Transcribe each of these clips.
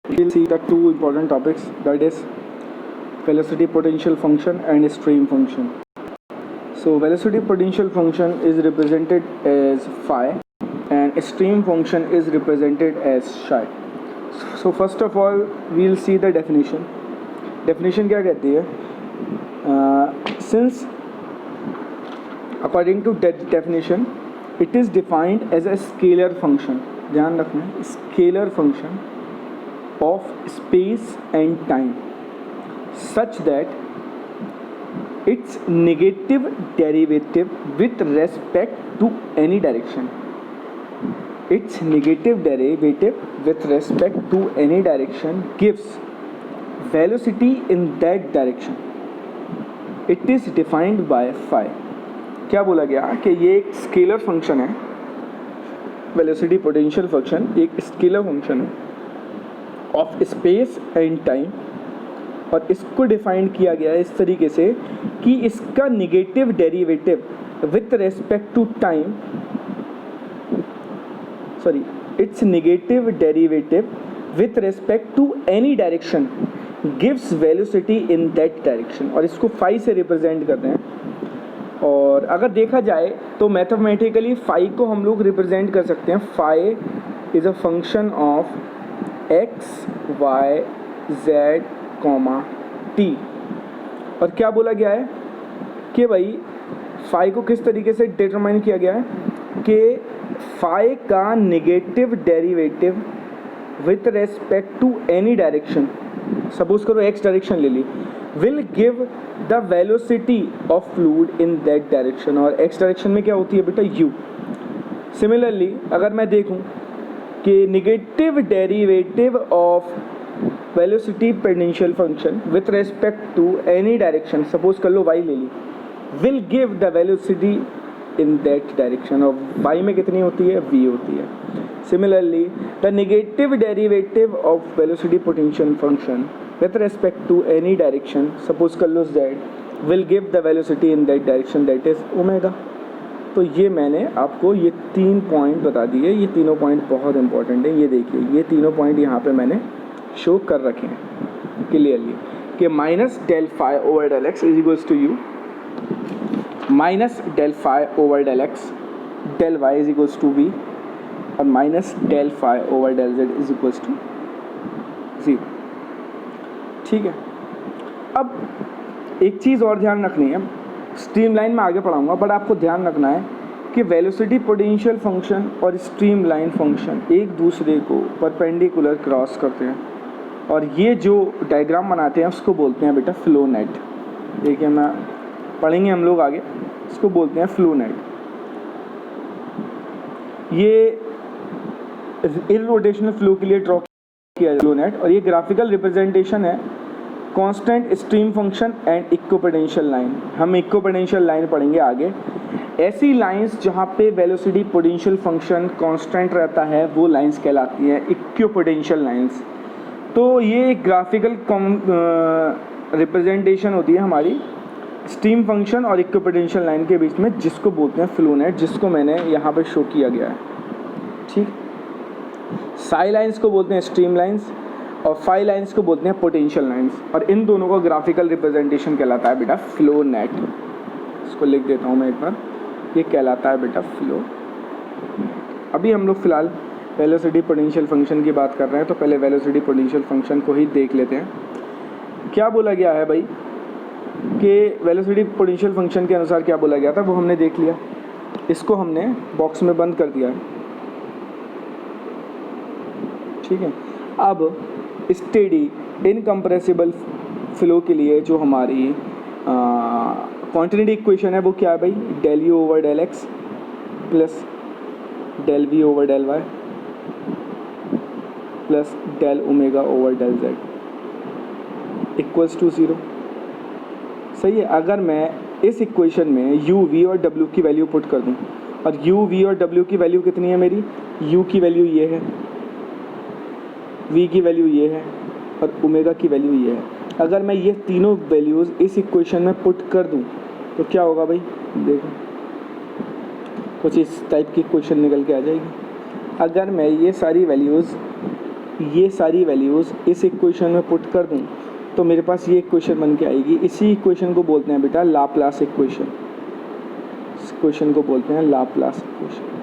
we'll see the two important topics, that is velocity potential function and stream function. So velocity potential function is represented as phi and stream function is represented as psi. So first of all we'll see the definition. Definition क्या कहती है? Since according to that definition it is defined as a scalar function, ध्यान रखना, scalar function of space and time such that its negative derivative with respect to any direction. Its negative derivative with respect to any direction gives velocity in that direction. It is defined by phi. क्या बोला गया कि ये एक scalar function है, velocity potential function एक scalar function है of space and time, और इसको डिफाइन किया गया है इस तरीके से कि इसका negative derivative with respect to time, sorry it's negative derivative with respect to any direction gives velocity in that direction, और इसको फाई से रिप्रेजेंट करते हैं. और अगर देखा जाए तो मैथमेटिकली फाई को हम लोग रिप्रेजेंट कर सकते हैं. Phi is a function of x y z comma t. और क्या बोला गया है कि भाई फाई को किस तरीके से डिटरमाइन किया गया है कि फाई का negative derivative with respect to any direction, suppose करो एक्स डायरेक्शन ले ली, will give the velocity of fluid in that direction. और एक्स डायरेक्शन में क्या होती है बेटा? यू. सिमिलरली अगर मैं देखूं कि negative derivative of velocity potential function with respect to any direction, suppose कर लो वाई ले ली, will give the velocity in that direction. और वाई में कितनी होती है? वी होती है. Similarly the negative derivative of velocity potential function with respect to any direction, suppose कर लो z, will give the velocity in that direction, that is omega. तो ये मैंने आपको ये 3 पॉइंट बता दिए. ये तीनों पॉइंट बहुत इंपॉर्टेंट है. ये देखिए ये तीनों पॉइंट यहाँ पे मैंने शो कर रखे हैं क्लियरली कि minus del phi over del x is equals to u, minus del phi over del x del y is equals to v, और minus del phi over del z is equals to 0. ठीक है. अब एक चीज़ और ध्यान रखनी है, streamline में आगे पढ़ाऊंगा, बट आपको ध्यान रखना है कि वेलोसिटी पोटेंशियल फंक्शन और स्ट्रीमलाइन फंक्शन एक दूसरे को परपेंडिकुलर क्रॉस करते हैं, और ये जो डायग्राम बनाते हैं उसको बोलते हैं बेटा फ्लो नेट. देखिए मैं पढ़ेंगे हम लोग आगे, इसको बोलते हैं फ्लो नेट. ये इररोटेशनल फ्लो के लिए ड्रॉ किया फ्लो नेट, और ये ग्राफिकल रिप्रेजेंटेशन है constant stream function and equipotential line. हम इक्विपोटेंशियल लाइन पढ़ेंगे आगे. ऐसी लाइंस जहाँ पे वेलोसिटी पोटेंशियल फंक्शन कांस्टेंट रहता है वो लाइंस कहलाती हैं इक्विपोटेंशियल लाइंस. तो ये एक ग्राफिकल रिप्रेजेंटेशन होती है हमारी स्ट्रीम फंक्शन और इक्विपोटेंशियल लाइन के बीच में, जिसको बोलते हैं फ्लो नेट, जिसको मैंने यहाँ पे शो किया गया है. ठीक. साई लाइंस को बोलते हैं स्ट्रीम लाइंस और फाई लाइंस को बोलते हैं पोटेंशियल लाइंस, और इन दोनों का ग्राफिकल रिप्रेजेंटेशन कहलाता है बेटा फ्लो नेट. इसको लिख देता हूँ मैं एक बार, ये कहलाता है बेटा फ्लो. अभी हम लोग फिलहाल वेलोसिटी पोटेंशियल फंक्शन की बात कर रहे हैं, तो पहले वेलोसिटी पोटेंशियल फंक्शन को ही देख लेते हैं. क्या बोला गया है भाई कि वेलोसिटी पोटेंशियल फंक्शन के अनुसार क्या बोला गया था वो हमने देख लिया. इसको हमने बॉक्स में बंद कर दिया है. ठीक है. अब स्टेडी इनकम्प्रेसिबल फ्लो के लिए जो हमारी क्वांटिटी इक्वेशन है वो क्या है भाई? Del u over del x plus del v over del y plus del omega over del z equals to 0. सही है. अगर मैं इस इक्वेशन में यू वी और डब्ल्यू की वैल्यू पुट कर दूं, और यू वी और डब्ल्यू की वैल्यू कितनी है मेरी? यू की वैल्यू ये है, वी की वैल्यू ये है, और ओमेगा की वैल्यू ये है. अगर मैं ये तीनों वैल्यूज़ इस इक्वेशन में पुट कर दूं तो क्या होगा भाई? देखो कुछ इस टाइप की इक्वेशन निकल के आ जाएगी. अगर मैं ये सारी वैल्यूज़ ये सारी वैल्यूज़ इस इक्वेशन में पुट कर दूँ तो मेरे पास ये इक्वेशन बन के आएगी। इसी इक्वेशन को बोलते हैं बेटा लाप्लास इक्वेशन। इस इक्वेशन को बोलते हैं लाप्लास इक्वेशन।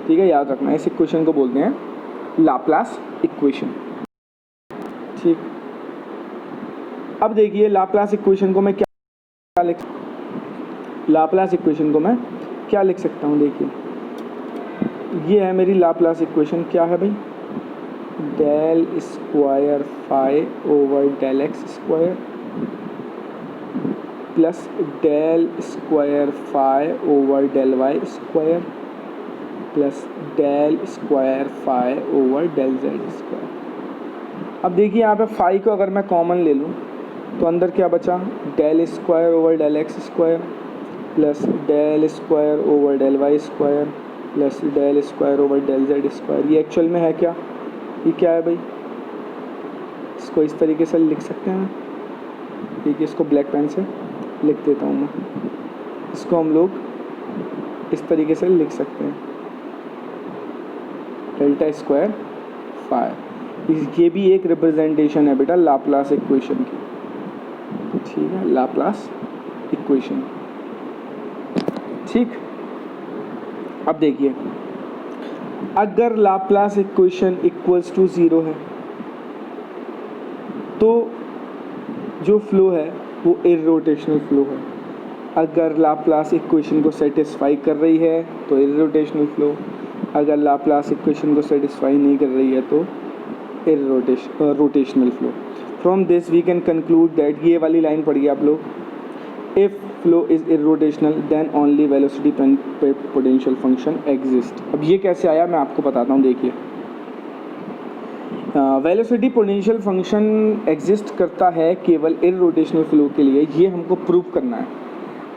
ठीक है, याद रखना, इस इक्वेशन को बोलते हैं लाप्लास इक्वेशन। ठीक, अब देखिए लाप्लास इक्वेशन को मैं क्या लिख लाप्लास इक्वेशन को मैं क्या लिख सकता हूँ। देखिए ये है मेरी लाप्लास इक्वेशन। क्या है भाई? Del square phi over del x square plus del square phi over del y square plus del square phi over del z square. अब देखिए यहाँ पे फाई को अगर मैं कॉमन ले लूँ तो अंदर क्या बचा? Del square over del x square plus del square over del y square plus del square over del z square. ये एक्चुअल में है क्या? ये क्या है भाई? इसको इस तरीके से लिख सकते हैं। देखिए इसको ब्लैक पेन से लिख देता हूँ मैं। इसको हम लोग इस तरीके से लिख सकते हैं, डेल्टा स्क्वायर फाई। ये भी एक रिप्रेजेंटेशन है बेटा लाप्लास इक्वेशन की। ठीक है, लाप्लास इक्वेशन। ठीक, अब देखिए अगर लाप्लास इक्वेशन इक्वल्स टू 0 है तो जो फ्लो है वो इर्रोटेशनल फ्लो है। अगर लाप्लास इक्वेशन को सेटिस्फाई कर रही है तो इर्रोटेशनल फ्लो, अगर लाप्लास इक्वेशन को सेटिस्फाई नहीं कर रही है तो rotational flow. From this we can conclude that, ये वाली लाइन पढ़िए आप लोग, if flow is irrotational then only velocity potential function exist. अब ये कैसे आया मैं आपको बताता हूँ। देखिए वेलोसिटी पोटेंशियल फंक्शन एग्जिस्ट करता है केवल इर्रोटेशनल फ्लो के लिए, ये हमको प्रूव करना है।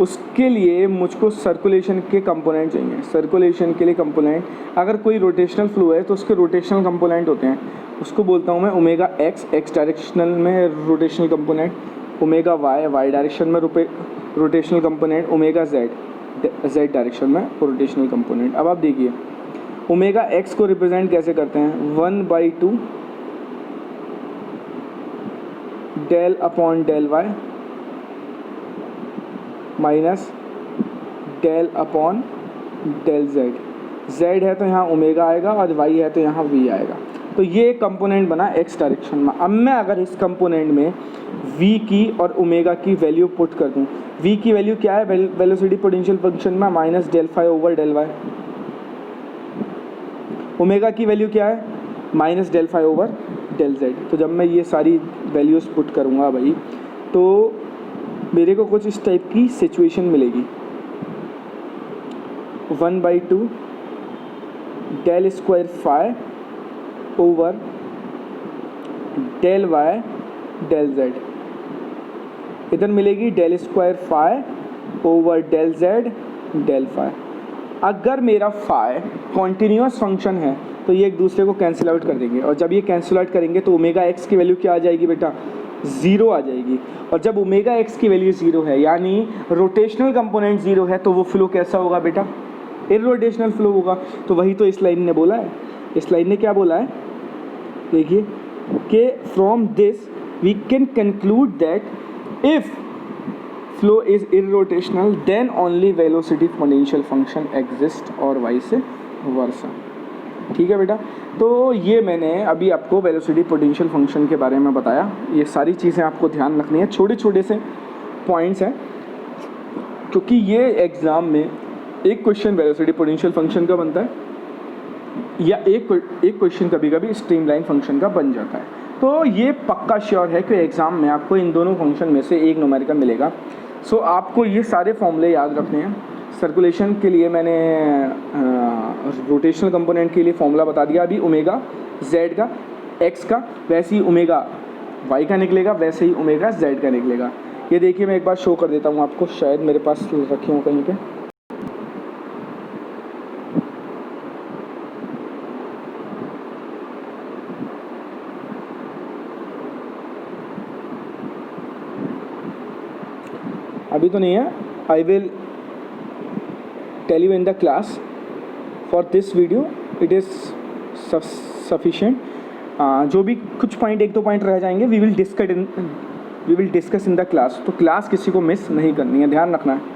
उसके लिए मुझको सर्कुलेशन के कंपोनेंट चाहिए। सर्कुलेशन के लिए कंपोनेंट, अगर कोई रोटेशनल फ्लो है तो उसके रोटेशनल कंपोनेंट होते हैं। उसको बोलता हूँ मैं ओमेगा एक्स डायरेक्शनल में rotational component, omega y direction में rotational component, omega z direction में रोटेशनल कंपोनेंट। अब आप देखिए ओमेगा एक्स को रिप्रेजेंट कैसे करते हैं? 1/2 del upon del y minus del upon del z. Z है तो यहाँ ओमेगा आएगा और वाई है तो यहाँ वी आएगा। तो ये कंपोनेंट बना एक्स डायरेक्शन में। अब मैं अगर इस कंपोनेंट में v की और ओमेगा की वैल्यू पुट कर दूँ, v की वैल्यू क्या है वेलोसिटी पोटेंशियल फंक्शन में? Minus del phi over del y. Omega की वैल्यू क्या है? Minus del phi over del z. तो जब मैं ये सारी वैल्यूज़ पुट करूँगा भाई तो मेरे को कुछ इस टाइप की सिचुएशन मिलेगी। 1/2 del square phi over del y del z. इधर मिलेगी del square phi over del z del phi. अगर मेरा फाई कॉन्टीन्यूअस फंक्शन है तो ये एक दूसरे को कैंसिल आउट कर देंगे, और जब ये कैंसिल आउट करेंगे तो ओमेगा एक्स की वैल्यू क्या आ जाएगी बेटा? 0 आ जाएगी। और जब ओमेगा एक्स की वैल्यू 0 है यानी रोटेशनल कंपोनेंट 0 है तो वो फ्लो कैसा होगा बेटा? इर्रोटेशनल फ्लो होगा। तो वही तो इस लाइन ने बोला है। इस लाइन ने क्या बोला है? देखिए कि from this we can conclude that if flow is irrotational then only velocity potential function exist और वाइस वर्सा। ठीक है बेटा, तो ये मैंने अभी आपको वेलोसिटी पोटेंशियल फंक्शन के बारे में बताया। ये सारी चीज़ें आपको ध्यान रखनी है, छोटे छोटे से पॉइंट्स हैं, क्योंकि ये एग्ज़ाम में एक क्वेश्चन वेलोसिटी पोटेंशियल फंक्शन का बनता है या एक क्वेश्चन कभी कभी स्ट्रीमलाइन फंक्शन का बन जाता है। तो ये पक्का श्योर है कि एग्ज़ाम में आपको इन दोनों फंक्शन में से एक न्यूमेरिकल मिलेगा। सो आपको ये सारे फॉर्मूले याद रखने हैं। सर्कुलेशन के लिए मैंने रोटेशनल कंपोनेंट के लिए फॉर्मूला बता दिया अभी, ओमेगा जेड का एक्स का, वैसे ही ओमेगा वाई का निकलेगा, वैसे ही ओमेगा जेड का निकलेगा। ये देखिए मैं एक बार शो कर देता हूँ आपको, शायद मेरे पास रखे हों कहीं पे। अभी तो नहीं है, I will tell you in the class. For this video it is sufficient. जो भी कुछ पॉइंट, एक दो पॉइंट रह जाएंगे, we will discuss in the class. तो क्लास किसी को मिस नहीं करनी है, ध्यान रखना है।